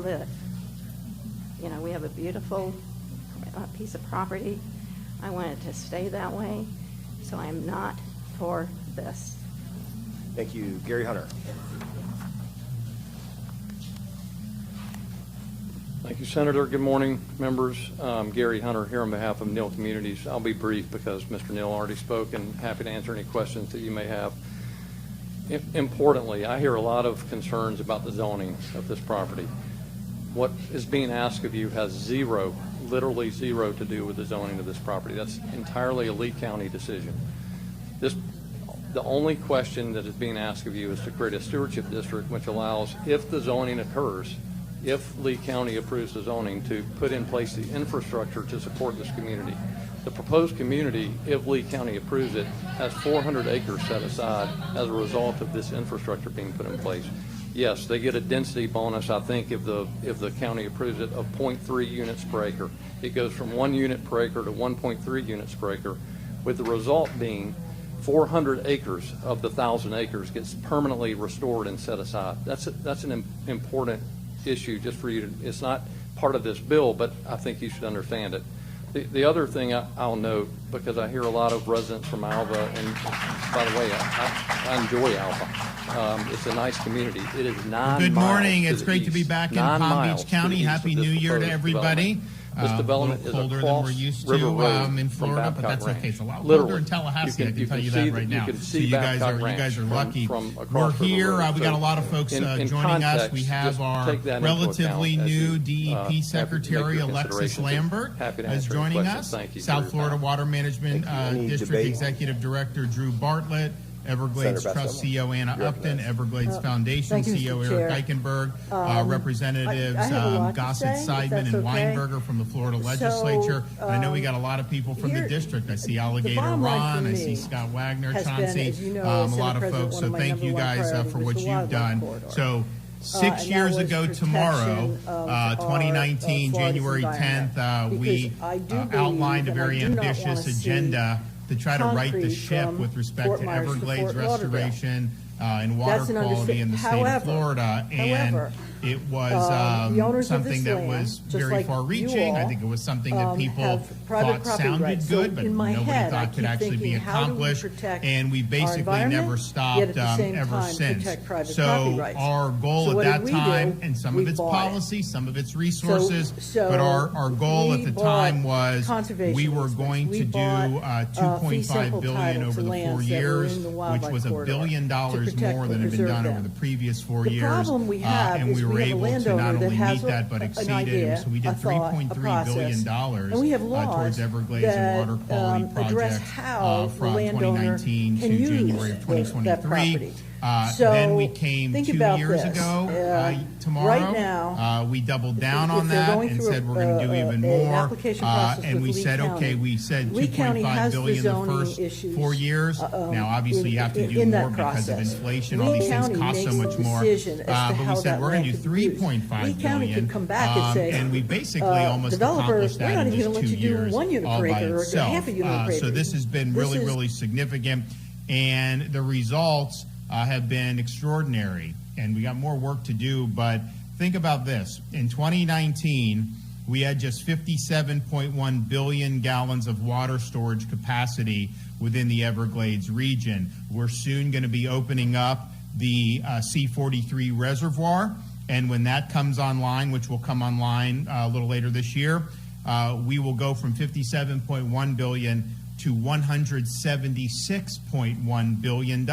live. You know, we have a beautiful piece of property. I want it to stay that way, so I'm not for this. Thank you. Gary Hunter. Thank you, Senator. Good morning, members. Gary Hunter here on behalf of Neal Communities. I'll be brief because Mr. Neal already spoke, and happy to answer any questions that you may have. Importantly, I hear a lot of concerns about the zoning of this property. What is being asked of you has zero, literally zero, to do with the zoning of this property. That's entirely a Lee County decision. The only question that is being asked of you is to create a stewardship district which allows, if the zoning occurs, if Lee County approves the zoning, to put in place the infrastructure to support this community. The proposed community, if Lee County approves it, has 400 acres set aside as a result of this infrastructure being put in place. Yes, they get a density bonus, I think, if the county approves it, of 0.3 units per acre. It goes from 1 unit per acre to 1.3 units per acre, with the result being 400 acres of the 1,000 acres gets permanently restored and set aside. That's an important issue just for you to, it's not part of this bill, but I think you should understand it. The other thing I'll note, because I hear a lot of residents from Alva, and by the way, I enjoy Alva. It's a nice community. It is 9 miles. Good morning. It's great to be back in Palm Beach County. Happy New Year to everybody. This development is colder than we're used River to Road in Florida, but that's Ranch. okay. It's a lot Literally. colder in Tallahassee. I can tell you that right now. So you guys are lucky. From We're across here. River Road. We got a lot of folks In joining context, us. We have just our take that into relatively account as new you, DEP Secretary, have to make your Alexis considerations. Lambert, Happy to is answer any joining questions. us. Thank you for South your Florida time. Water Management Any District debate? Executive Director Drew Bartlett, Everglades Senator Trust Bassett. CEO Anna You're Upton, recognized. Everglades Foundation thank you, CEO Mr. Eric Chair. Eichenberg, Representatives I have a lot to Gossett, say, if Seidman, that's and okay. Weinberger from the Florida legislature. And I know we got a lot of people from the here- district. I see Alligator bottom line Ron, for I see me Scott Wagner, has been, Chauncey, as you know, a Senate lot of President, folks. one So of my thank number you one guys priorities for was what the you've wildlife done. corridor. So And 6 that years was ago protection tomorrow, of our, 2019, Florida's January environment. 10th, we Because I do believe, outlined a and I very do not wanna ambitious see agenda to try to right the concrete ship from with respect Fort to Myers to Everglades Fort Lauderdale. restoration and water That's an quality in the state of However, Florida. And it was the owners of something this that land, was just very like far-reaching. you I all, think it was something that people have private thought property sounded rights. So good, but in my nobody head, I thought could keep actually be thinking, how do we accomplished. protect And we our basically environment, never yet stopped at the same ever time since. protect private property So rights. our goal So at what that did we time, do? and some We of it's bought it. policy, some of it's resources, So but our goal we at the bought time was conservation we were easements. going We to do bought, fee $2.5 simple billion title over to the 4 lands that were years, in the which wildlife was $1 corridor billion to protect more and than had been preserve done them. over the previous 4 The years. problem we have And is we were we have a able to landowner not that only has meet that, but an exceeded idea, it. So we did a thought, a $3.3 process, billion and we have laws towards Everglades and that, water quality address projects how the from landowner 2019 can to use January of that 2023. property. Then we came think 2 about years this. ago tomorrow. Right now, we doubled down if on they're that going and through said we're going to do even an more. application process And with we Lee said, County. okay, we said Lee County has $2.5 the billion the zoning first issues, 4 years. Now, obviously, you have to do in more that because of process. inflation. Lee All these County things cost so makes much the more. decision as to But how we said that we're going to land do could be used. $3.5 Lee County billion. could come back and say, And we basically almost developer, accomplished we're that not in even just gonna 2 let you do years 1 unit all per by acre or itself. half a unit per So acre. this has been This really, is- really significant. And the results have been extraordinary. And we got more work to do, but think about this. In 2019, we had just 57.1 billion gallons of water storage capacity within the Everglades region. We're soon going to be opening up the C-43 reservoir, and when that comes online, which will come online a little later this year, we will go from 57.1 billion to $176.1 billion.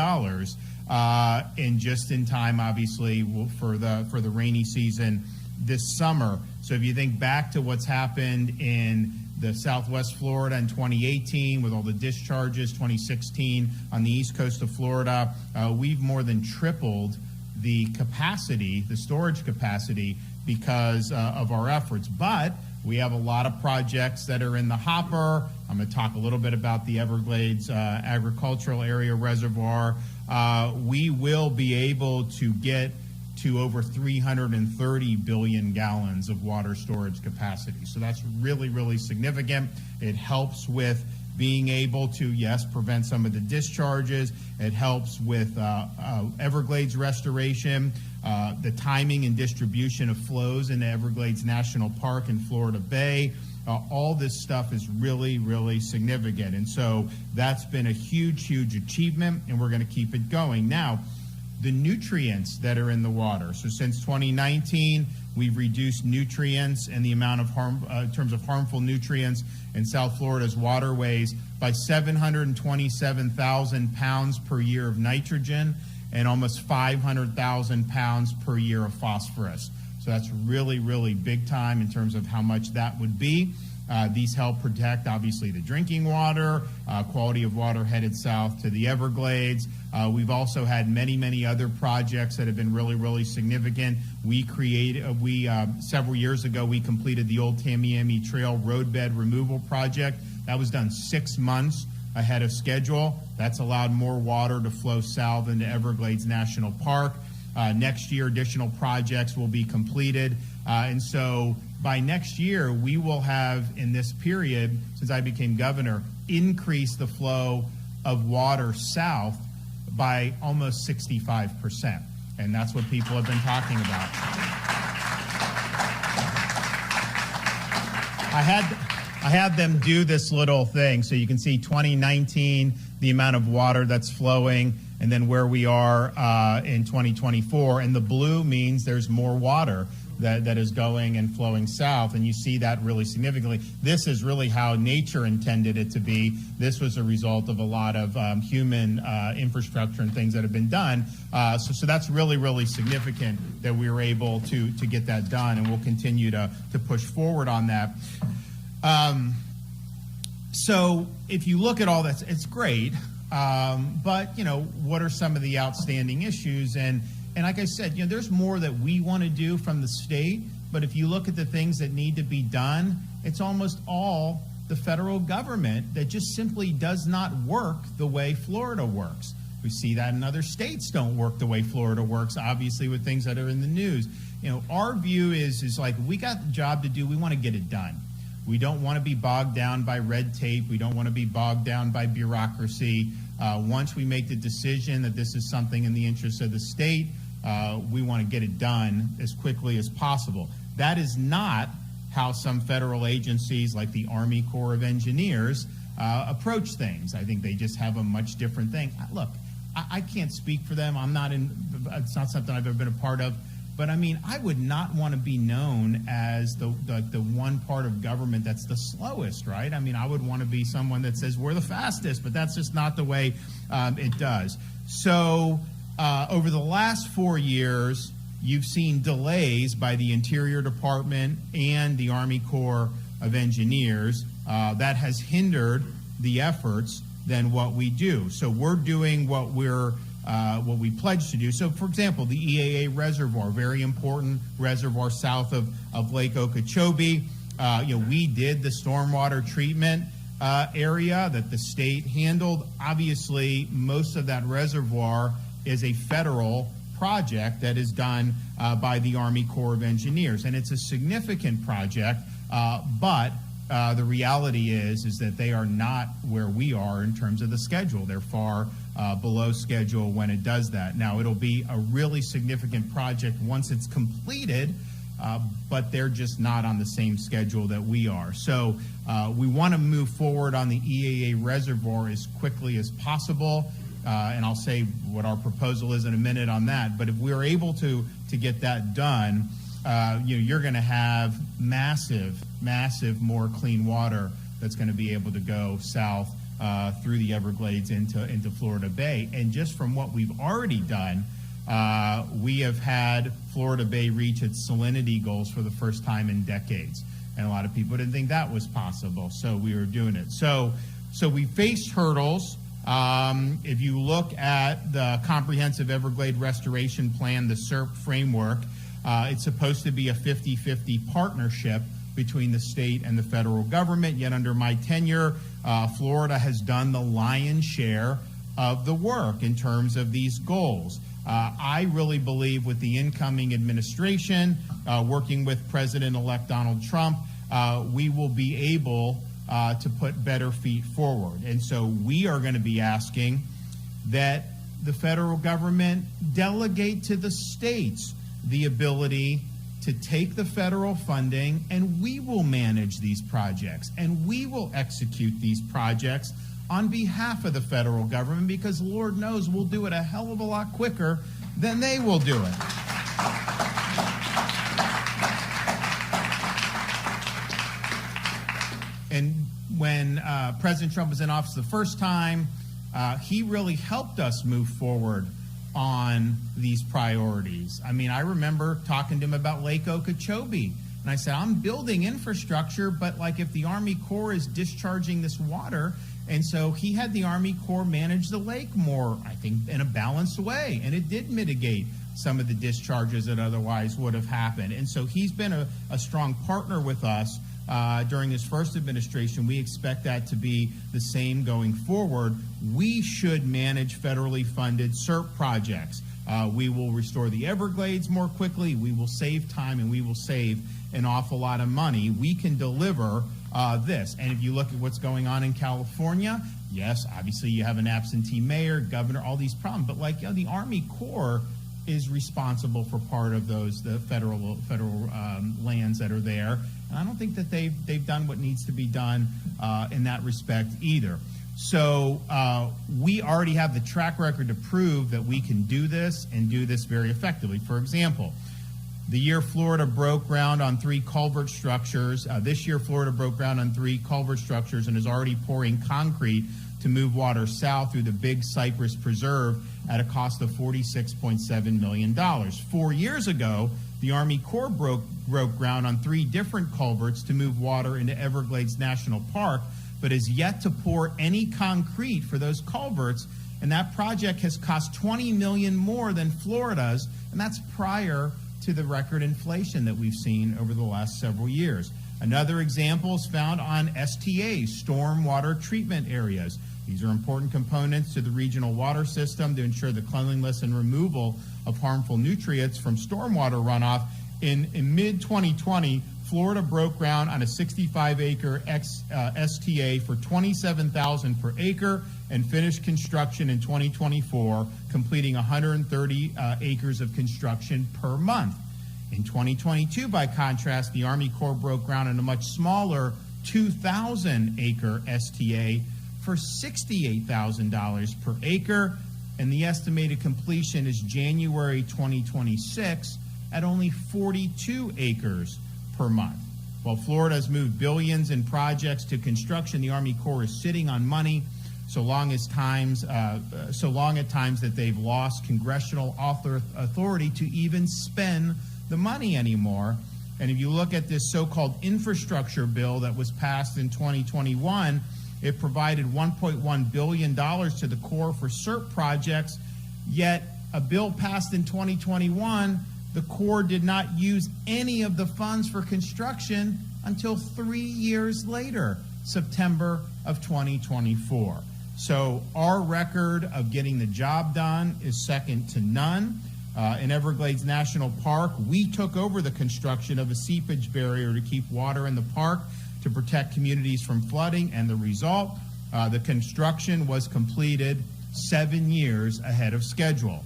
And just in time, obviously, for the rainy season this summer. So if you think back to what's happened in the Southwest Florida in 2018 with all the discharges, 2016 on the east coast of Florida, we've more than tripled the capacity, the storage capacity, because of our efforts. But we have a lot of projects that are in the hopper. I'm going to talk a little bit about the Everglades Agricultural Area Reservoir. We will be able to get to over 330 billion gallons of water storage capacity. So that's really, really significant. It helps with being able to, yes, prevent some of the discharges. It helps with Everglades restoration. the timing and distribution of flows into Everglades National Park and Florida Bay. All this stuff is really, really significant. And so that's been a huge, huge achievement, and we're going to keep it going. Now, the nutrients that are in the water. So since 2019, we've reduced nutrients and the amount of in terms of harmful nutrients in South Florida's waterways by 727,000 pounds per year of nitrogen and almost 500,000 pounds per year of phosphorus. So that's really, really big time in terms of how much that would be. These help protect, obviously, the drinking water, quality of water headed south to the Everglades. We've also had many, many other projects that have been really, really significant. Several years ago, we completed the Old Tamiami Trail roadbed removal project. That was done 6 months ahead of schedule. That's allowed more water to flow south into Everglades National Park. Next year, additional projects will be completed. And so by next year, we will have, in this period, since I became governor, increased the flow of water south by almost 65%. And that's what people have been talking about. I had them do this little thing. So you can see 2019, the amount of water that's flowing, and then where we are in 2024. And the blue means there's more water that is going and flowing south, and you see that really significantly. This is really how nature intended it to be. This was a result of a lot of human infrastructure and things that have been done. So that's really, really significant that we were able to get that done, and we'll continue to push forward on that. So if you look at all that, it's great. But, what are some of the outstanding issues? And like I said, there's more that we want to do from the state, but if you look at the things that need to be done, it's almost all the federal government that just simply does not work the way Florida works. We see that in other states don't work the way Florida works, obviously, with things that are in the news. Our view is like, we got the job to do, we want to get it done. We don't want to be bogged down by red tape. We don't want to be bogged down by bureaucracy. Once we make the decision that this is something in the interest of the state, we want to get it done as quickly as possible. That is not how some federal agencies like the Army Corps of Engineers approach things. I think they just have a much different thing. Look, I can't speak for them. It's not something I've ever been a part of. But I mean, I would not want to be known as the one part of government that's the slowest, right? I mean, I would want to be someone that says we're the fastest, but that's just not the way it does. So over the last 4 years, you've seen delays by the Interior Department and the Army Corps of Engineers. That has hindered the efforts than what we do. So we're doing what we pledged to do. So, for example, the EAA Reservoir, very important reservoir south of Lake Okeechobee. We did the stormwater treatment area that the state handled. Obviously, most of that reservoir is a federal project that is done by the Army Corps of Engineers, and it's a significant project, but the reality is that they are not where we are in terms of the schedule. They're far below schedule when it does that. Now, it'll be a really significant project once it's completed, but they're just not on the same schedule that we are. So we want to move forward on the EAA Reservoir as quickly as possible, and I'll say what our proposal is in a minute on that. But if we're able to get that done, you're going to have massive more clean water that's going to be able to go south through the Everglades into Florida Bay. And just from what we've already done, we have had Florida Bay reach its salinity goals for the first time in decades. And a lot of people didn't think that was possible, so we were doing it. So we faced hurdles. If you look at the Comprehensive Everglade Restoration Plan, the SERP framework, it's supposed to be a 50-50 partnership between the state and the federal government. Yet under my tenure, Florida has done the lion's share of the work in terms of these goals. I really believe with the incoming administration, working with President-elect Donald Trump, we will be able to put better feet forward. And so we are going to be asking that the federal government delegate to the states the ability to take the federal funding, and we will manage these projects, and we will execute these projects on behalf of the federal government, because Lord knows we'll do it a hell of a lot quicker than they will do it. And when President Trump was in office the first time, he really helped us move forward on these priorities. I mean, I remember talking to him about Lake Okeechobee, and I said, I'm building infrastructure, but like if the Army Corps is discharging this water, and so he had the Army Corps manage the lake more, I think, in a balanced way, and it did mitigate some of the discharges that otherwise would have happened. And so he's been a strong partner with us during his first administration. We expect that to be the same going forward. We should manage federally funded SERP projects. We will restore the Everglades more quickly. We will save time, and we will save an awful lot of money. We can deliver this. And if you look at what's going on in California, yes, obviously you have an absentee mayor, governor, all these problems. But like, the Army Corps is responsible for part of the federal lands that are there. And I don't think that they've done what needs to be done in that respect either. So we already have the track record to prove that we can do this and do this very effectively. For example, the year Florida broke ground on 3 culvert structures, this year Florida broke ground on 3 culvert structures and is already pouring concrete to move water south through the Big Cypress Preserve at a cost of $46.7 million. 4 years ago, the Army Corps broke ground on 3 different culverts to move water into Everglades National Park, but has yet to pour any concrete for those culverts, and that project has cost $20 million more than Florida's, and that's prior to the record inflation that we've seen over the last several years. Another example is found on STAs, stormwater treatment areas. These are important components to the regional water system to ensure the cleanliness and removal of harmful nutrients from stormwater runoff. In mid-2020, Florida broke ground on a 65-acre STA for $27,000 per acre and finished construction in 2024, completing 130 acres of construction per month. In 2022, by contrast, the Army Corps broke ground on a much smaller 2,000-acre STA for $68,000 per acre, and the estimated completion is January 2026 at only 42 acres per month. While Florida has moved billions in projects to construction, the Army Corps is sitting on money so long at times that they've lost congressional authority to even spend the money anymore. And if you look at this so-called infrastructure bill that was passed in 2021, it provided $1.1 billion to the Corps for SERP projects, yet a bill passed in 2021, the Corps did not use any of the funds for construction until 3 years later, September of 2024. So our record of getting the job done is second to none. In Everglades National Park, we took over the construction of a seepage barrier to keep water in the park to protect communities from flooding, and the result, the construction was completed 7 years ahead of schedule.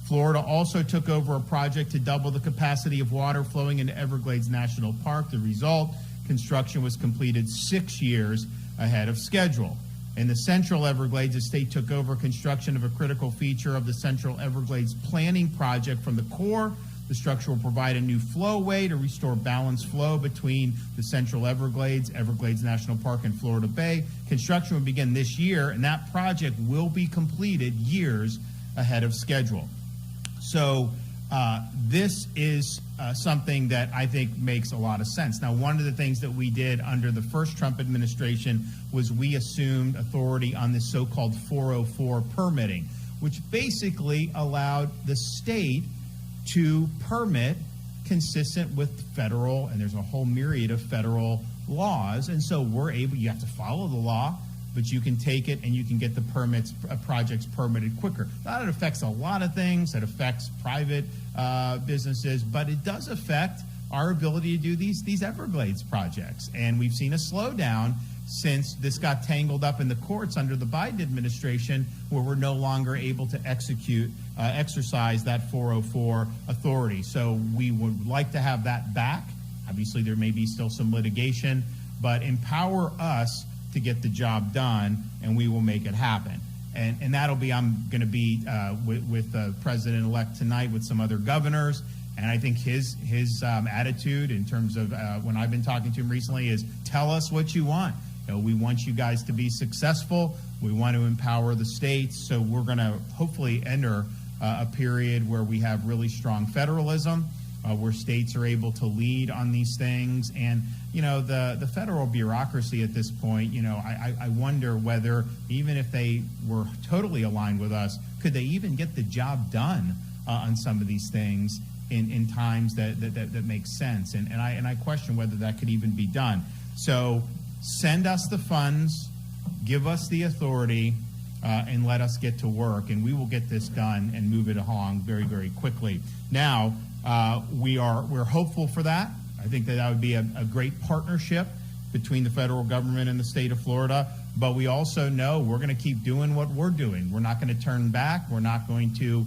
Florida also took over a project to double the capacity of water flowing into Everglades National Park. The result, construction was completed 6 years ahead of schedule. In the Central Everglades, the state took over construction of a critical feature of the Central Everglades Planning Project from the Corps. The structure will provide a new flowway to restore balanced flow between the Central Everglades, Everglades National Park, and Florida Bay. Construction will begin this year, and that project will be completed years ahead of schedule. So this is something that I think makes a lot of sense. Now, one of the things that we did under the first Trump administration was we assumed authority on this so-called 404 permitting, which basically allowed the state to permit consistent with federal, and there's a whole myriad of federal laws. And so you have to follow the law, but you can take it and you can get the projects permitted quicker. That affects a lot of things. It affects private businesses, but it does affect our ability to do these Everglades projects. And we've seen a slowdown since this got tangled up in the courts under the Biden administration, where we're no longer able to exercise that 404 authority. So we would like to have that back. Obviously, there may be still some litigation, but empower us to get the job done, and we will make it happen. And that'll be, I'm going to be with the president-elect tonight with some other governors. And I think his attitude in terms of when I've been talking to him recently is, tell us what you want. You know, we want you guys to be successful. We want to empower the states. So we're going to hopefully enter a period where we have really strong federalism, where states are able to lead on these things. And, you know, the federal bureaucracy at this point, you know, I wonder whether even if they were totally aligned with us, could they even get the job done on some of these things in times that make sense? And I question whether that could even be done. So send us the funds, give us the authority, and let us get to work, and we will get this done and move it along very, very quickly. Now, we're hopeful for that. I think that would be a great partnership between the federal government and the state of Florida. But we also know we're going to keep doing what we're doing. We're not going to turn back. We're not going to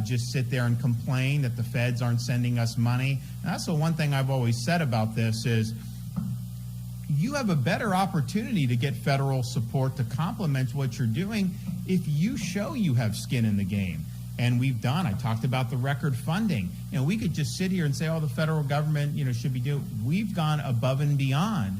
just sit there and complain that the feds aren't sending us money. And that's the one thing I've always said about this is you have a better opportunity to get federal support to complement what you're doing if you show you have skin in the game. And we've done. I talked about the record funding. You know, we could just sit here and say, oh, the federal government, you know, should be doing. We've gone above and beyond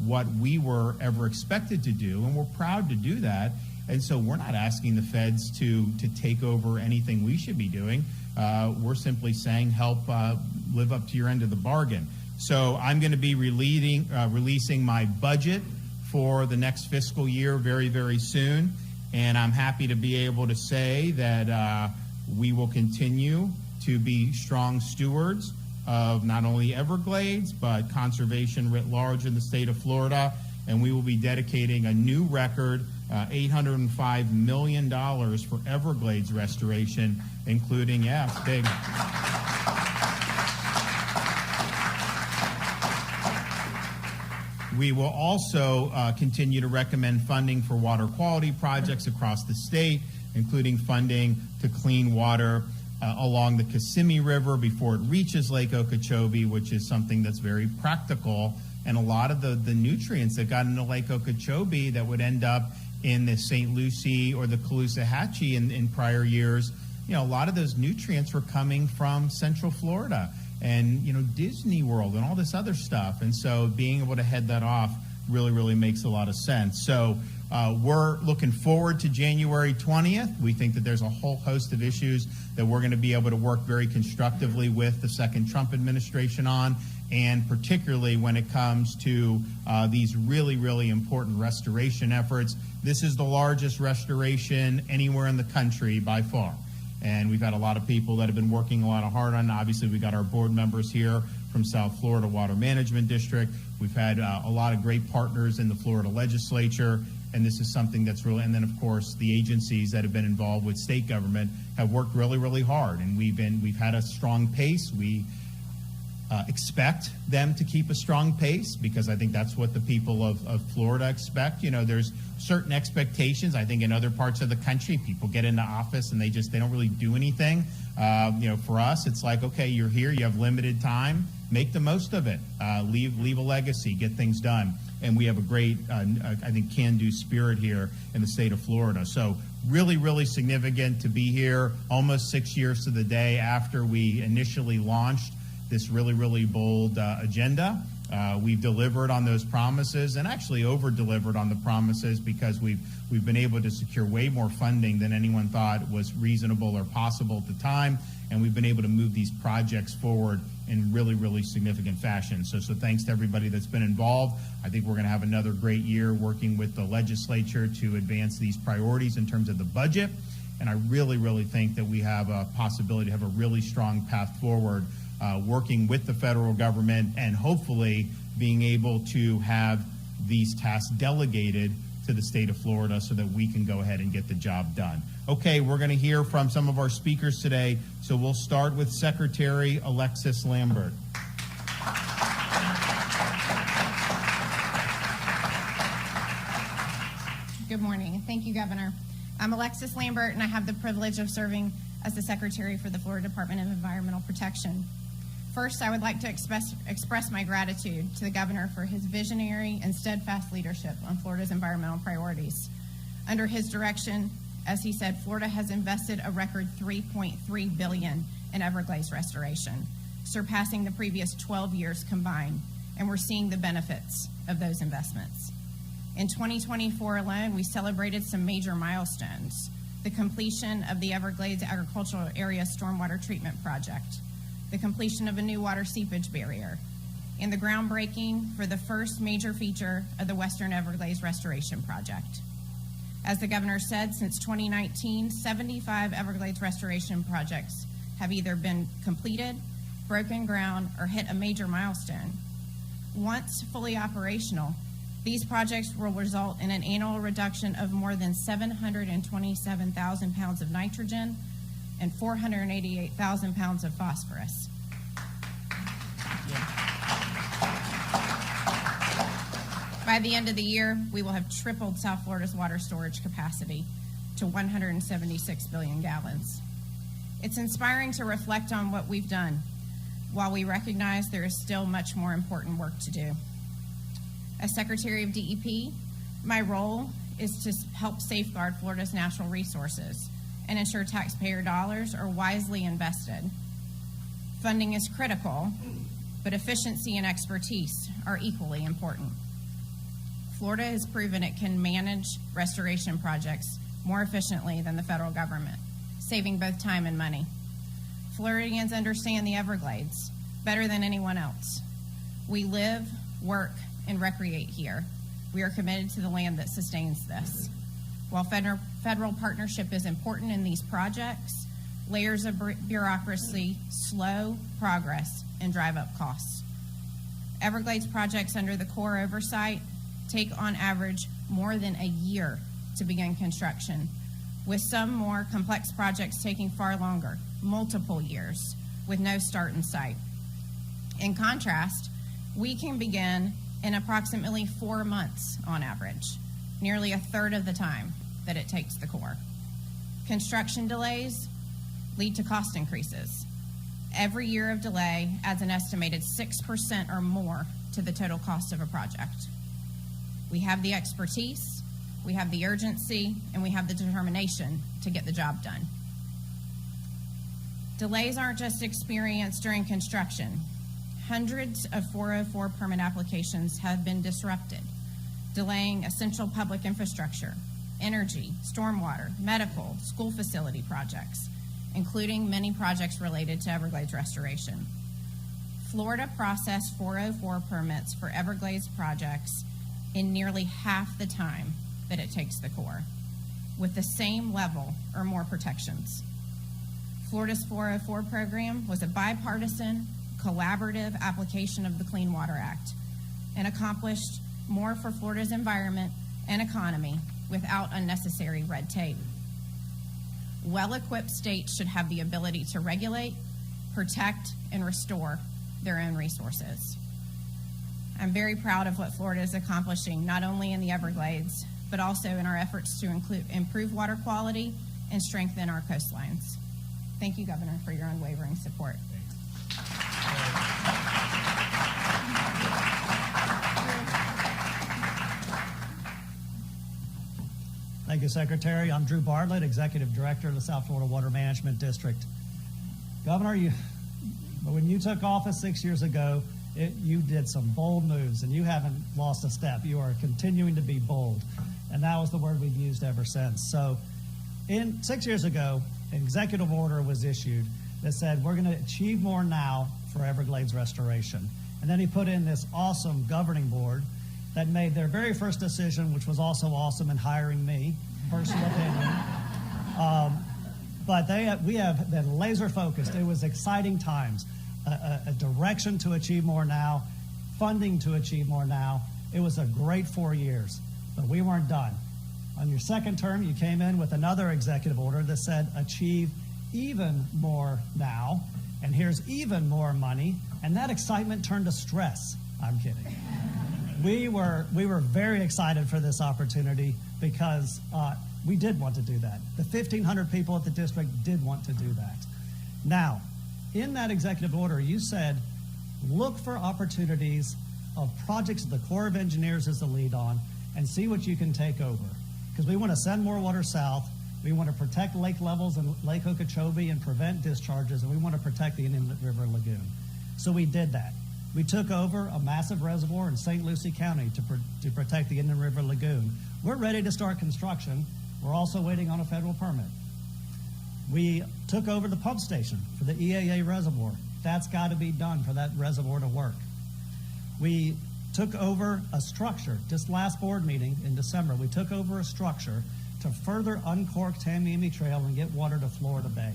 what we were ever expected to do, and we're proud to do that. And so we're not asking the feds to take over anything we should be doing. We're simply saying help live up to your end of the bargain. So I'm going to be releasing my budget for the next fiscal year very, very soon. And I'm happy to be able to say that we will continue to be strong stewards of not only Everglades, but conservation writ large in the state of Florida. And we will be dedicating a new record, $805 million for Everglades restoration, including, it's big. We will also continue to recommend funding for water quality projects across the state, including funding to clean water along the Kissimmee River before it reaches Lake Okeechobee, which is something that's very practical. And a lot of the nutrients that got into Lake Okeechobee that would end up in the St. Lucie or the Caloosahatchee in prior years, you know, a lot of those nutrients were coming from Central Florida and, you know, Disney World and all this other stuff. And so being able to head that off really, really makes a lot of sense. So we're looking forward to January 20th. We think that there's a whole host of issues that we're going to be able to work very constructively with the second Trump administration on, and particularly when it comes to these really, really important restoration efforts. This is the largest restoration anywhere in the country by far. And we've had a lot of people that have been working a lot of hard on it. Obviously, we got our board members here from South Florida Water Management District. We've had a lot of great partners in the Florida legislature, and this is something that's really, and then of course the agencies that have been involved with state government have worked really, really hard, and we've had a strong pace. We expect them to keep a strong pace because I think that's what the people of Florida expect. You know, there's certain expectations. I think in other parts of the country, people get into office and they don't really do anything. You know, for us, it's like, okay, you're here, you have limited time, make the most of it. Leave a legacy, get things done. And we have a great, I think, can-do spirit here in the state of Florida. So really, really significant to be here almost 6 years to the day after we initially launched this really, really bold agenda. We've delivered on those promises and actually over-delivered on the promises because we've been able to secure way more funding than anyone thought was reasonable or possible at the time, and we've been able to move these projects forward in really, really significant fashion. So thanks to everybody that's been involved. I think we're going to have another great year working with the legislature to advance these priorities in terms of the budget, and I really, really think that we have a possibility to have a really strong path forward working with the federal government and hopefully being able to have these tasks delegated to the state of Florida so that we can go ahead and get the job done. Okay, we're going to hear from some of our speakers today, so we'll start with Secretary Alexis Lambert. Good morning. Thank you, Governor. I'm Alexis Lambert, and I have the privilege of serving as the Secretary for the Florida Department of Environmental Protection. First, I would like to express my gratitude to the Governor for his visionary and steadfast leadership on Florida's environmental priorities. Under his direction, as he said, Florida has invested a record $3.3 billion in Everglades restoration, surpassing the previous 12 years combined, and we're seeing the benefits of those investments. In 2024 alone, we celebrated some major milestones: the completion of the Everglades Agricultural Area Stormwater Treatment Project, the completion of a new water seepage barrier, and the groundbreaking for the first major feature of the Western Everglades Restoration Project. As the Governor said, since 2019, 75 Everglades restoration projects have either been completed, broken ground, or hit a major milestone. Once fully operational, these projects will result in an annual reduction of more than 727,000 pounds of nitrogen and 488,000 pounds of phosphorus. By the end of the year, we will have tripled South Florida's water storage capacity to 176 billion gallons. It's inspiring to reflect on what we've done, while we recognize there is still much more important work to do. As Secretary of DEP, my role is to help safeguard Florida's natural resources and ensure taxpayer dollars are wisely invested. Funding is critical, but efficiency and expertise are equally important. Florida has proven it can manage restoration projects more efficiently than the federal government, saving both time and money. Floridians understand the Everglades better than anyone else. We live, work, and recreate here. We are committed to the land that sustains this. While federal partnership is important in these projects, layers of bureaucracy slow progress and drive up costs. Everglades projects under the Corps oversight take on average more than a year to begin construction, with some more complex projects taking far longer, multiple years, with no start in sight. In contrast, we can begin in approximately 4 months on average, nearly a third of the time that it takes the Corps. Construction delays lead to cost increases. Every year of delay adds an estimated 6% or more to the total cost of a project. We have the expertise, we have the urgency, and we have the determination to get the job done. Delays aren't just experienced during construction. Hundreds of 404 permit applications have been disrupted, delaying essential public infrastructure, energy, stormwater, medical, school facility projects, including many projects related to Everglades restoration. Florida processed 404 permits for Everglades projects in nearly half the time that it takes the Corps, with the same level or more protections. Florida's 404 program was a bipartisan, collaborative application of the Clean Water Act and accomplished more for Florida's environment and economy without unnecessary red tape. Well-equipped states should have the ability to regulate, protect, and restore their own resources. I'm very proud of what Florida is accomplishing, not only in the Everglades, but also in our efforts to improve water quality and strengthen our coastlines. Thank you, Governor, for your unwavering support. Thank you, Secretary. I'm Drew Bartlett, Executive Director of the South Florida Water Management District. Governor, when you took office 6 years ago, you did some bold moves, and you haven't lost a step. You are continuing to be bold, and that was the word we've used ever since. So 6 years ago, an executive order was issued that said we're going to achieve more now for Everglades restoration. And then he put in this awesome governing board that made their very first decision, which was also awesome in hiring me, personal opinion. But we have been laser focused. It was exciting times. A direction to achieve more now, funding to achieve more now. It was a great 4 years, but we weren't done. On your second term, you came in with another executive order that said achieve even more now, and here's even more money, and that excitement turned to stress. I'm kidding. We were very excited for this opportunity because we did want to do that. The 1,500 people at the district did want to do that. Now, in that executive order, you said, look for opportunities of projects the Corps of Engineers is the lead on and see what you can take over. Because we want to send more water south, we want to protect lake levels in Lake Okeechobee and prevent discharges, and we want to protect the Indian River Lagoon. So we did that. We took over a massive reservoir in St. Lucie County to protect the Indian River Lagoon. We're ready to start construction. We're also waiting on a federal permit. We took over the pump station for the EAA reservoir. That's got to be done for that reservoir to work. We took over a structure. This last board meeting in December, we took over a structure to further uncork Tamiami Trail and get water to Florida Bay.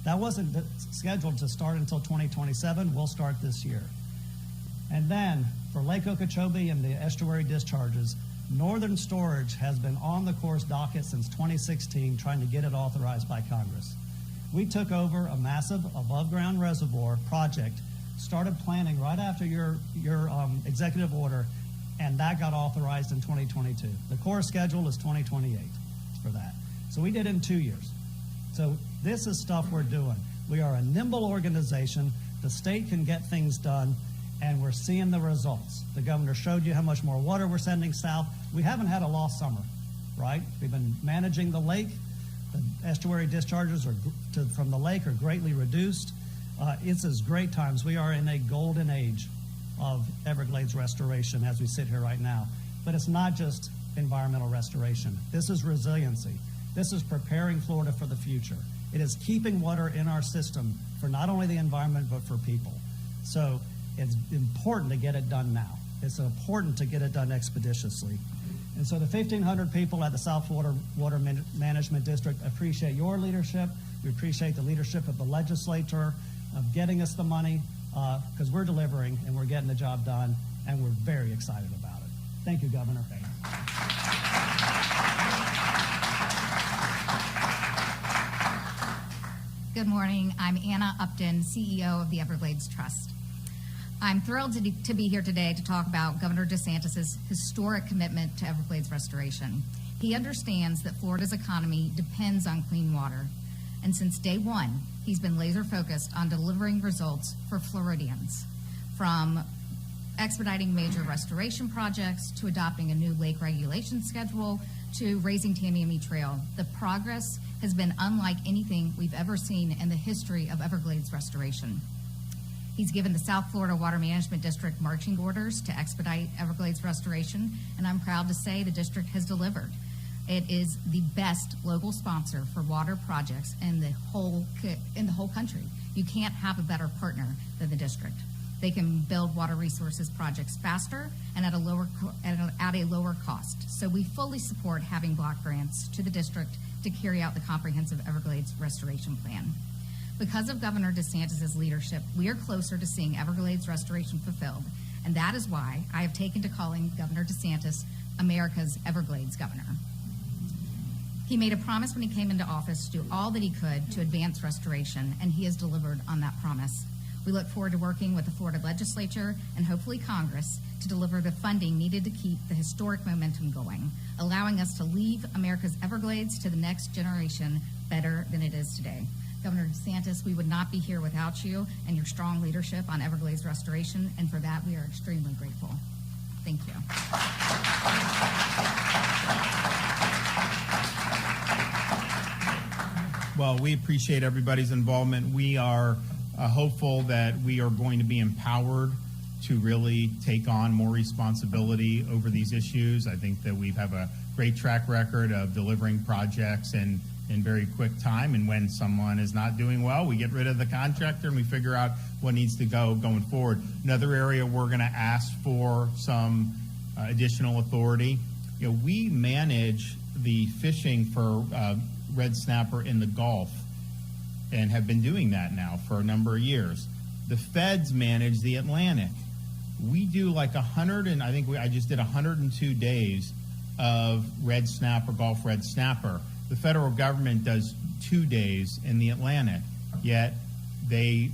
That wasn't scheduled to start until 2027. We'll start this year. And then for Lake Okeechobee and the estuary discharges, Northern Storage has been on the Corps' docket since 2016 trying to get it authorized by Congress. We took over a massive above-ground reservoir project, started planning right after your executive order, and that got authorized in 2022. The Corps schedule is 2028 for that. So we did it in 2 years. So this is stuff we're doing. We are a nimble organization. The state can get things done, and we're seeing the results. The governor showed you how much more water we're sending south. We haven't had a lost summer, right? We've been managing the lake. The estuary discharges from the lake are greatly reduced. It's great times. We are in a golden age of Everglades restoration as we sit here right now. But it's not just environmental restoration. This is resiliency. This is preparing Florida for the future. It is keeping water in our system for not only the environment, but for people. So it's important to get it done now. It's important to get it done expeditiously. And so the 1,500 people at the South Florida Water Management District appreciate your leadership. We appreciate the leadership of the legislature of getting us the money because we're delivering and we're getting the job done, and we're very excited about it. Thank you, Governor. Good morning. I'm Anna Upton, CEO of the Everglades Trust. I'm thrilled to be here today to talk about Governor DeSantis' historic commitment to Everglades restoration. He understands that Florida's economy depends on clean water, and since day one, he's been laser focused on delivering results for Floridians, from expediting major restoration projects to adopting a new lake regulation schedule to raising Tamiami Trail. The progress has been unlike anything we've ever seen in the history of Everglades restoration. He's given the South Florida Water Management District marching orders to expedite Everglades restoration, and I'm proud to say the district has delivered. It is the best local sponsor for water projects in the whole country. You can't have a better partner than the district. They can build water resources projects faster and at a lower cost. So we fully support having block grants to the district to carry out the comprehensive Everglades restoration plan. Because of Governor DeSantis' leadership, we are closer to seeing Everglades restoration fulfilled, and that is why I have taken to calling Governor DeSantis America's Everglades governor. He made a promise when he came into office to do all that he could to advance restoration, and he has delivered on that promise. We look forward to working with the Florida legislature and hopefully Congress to deliver the funding needed to keep the historic momentum going, allowing us to leave America's Everglades to the next generation better than it is today. Governor DeSantis, we would not be here without you and your strong leadership on Everglades restoration, and for that we are extremely grateful. Thank you. Well, we appreciate everybody's involvement. We are hopeful that we are going to be empowered to really take on more responsibility over these issues. I think that we have a great track record of delivering projects in very quick time, and when someone is not doing well, we get rid of the contractor and we figure out what needs to go going forward. Another area we're going to ask for some additional authority. We manage the fishing for red snapper in the Gulf and have been doing that now for a number of years. The feds manage the Atlantic. We do like I just did 102 days of red snapper, Gulf red snapper. The federal government does 2 days in the Atlantic, yet they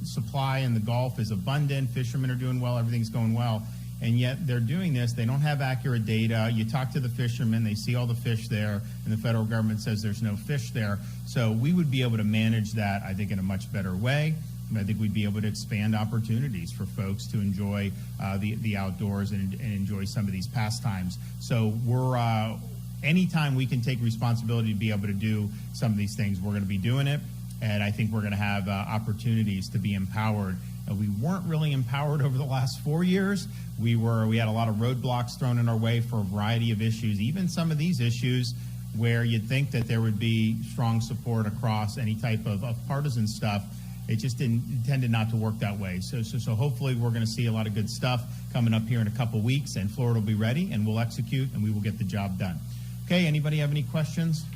supply in the Gulf is abundant. Fishermen are doing well. Everything's going well. And yet they're doing this. They don't have accurate data. You talk to the fishermen, they see all the fish there, and the federal government says there's no fish there. So we would be able to manage that, I think, in a much better way. And I think we'd be able to expand opportunities for folks to enjoy the outdoors and enjoy some of these pastimes. So we're anytime we can take responsibility to be able to do some of these things, we're going to be doing it. And I think we're going to have opportunities to be empowered. We weren't really empowered over the last 4 years. We had a lot of roadblocks thrown in our way for a variety of issues, even some of these issues where you'd think that there would be strong support across any type of partisan stuff. It just tended not to work that way. So hopefully we're going to see a lot of good stuff coming up here in a couple weeks, and Florida will be ready, and we'll execute, and we will get the job done. Okay, anybody have any questions?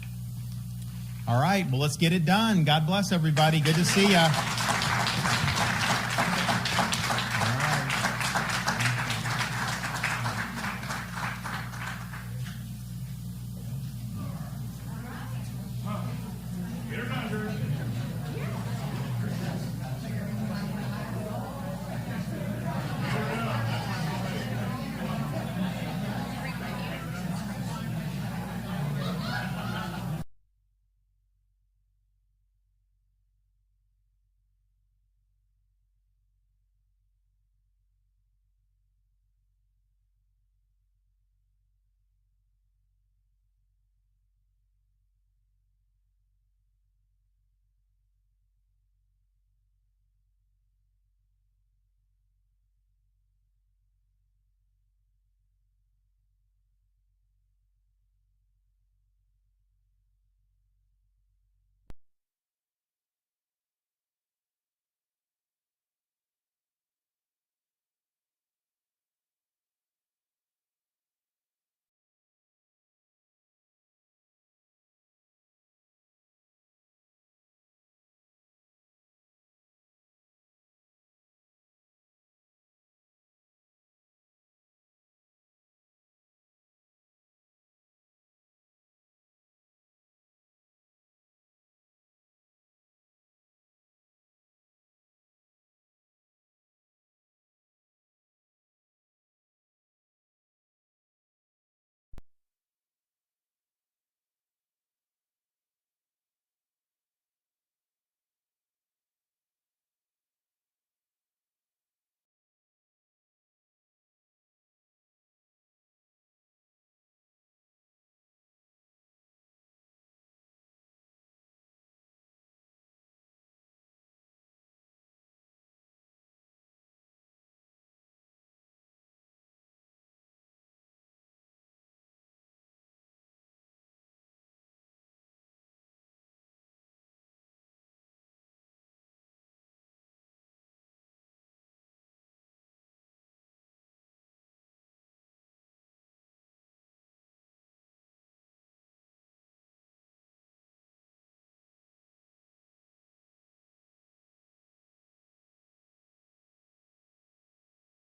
All right, well, let's get it done. God bless everybody. Good to see you.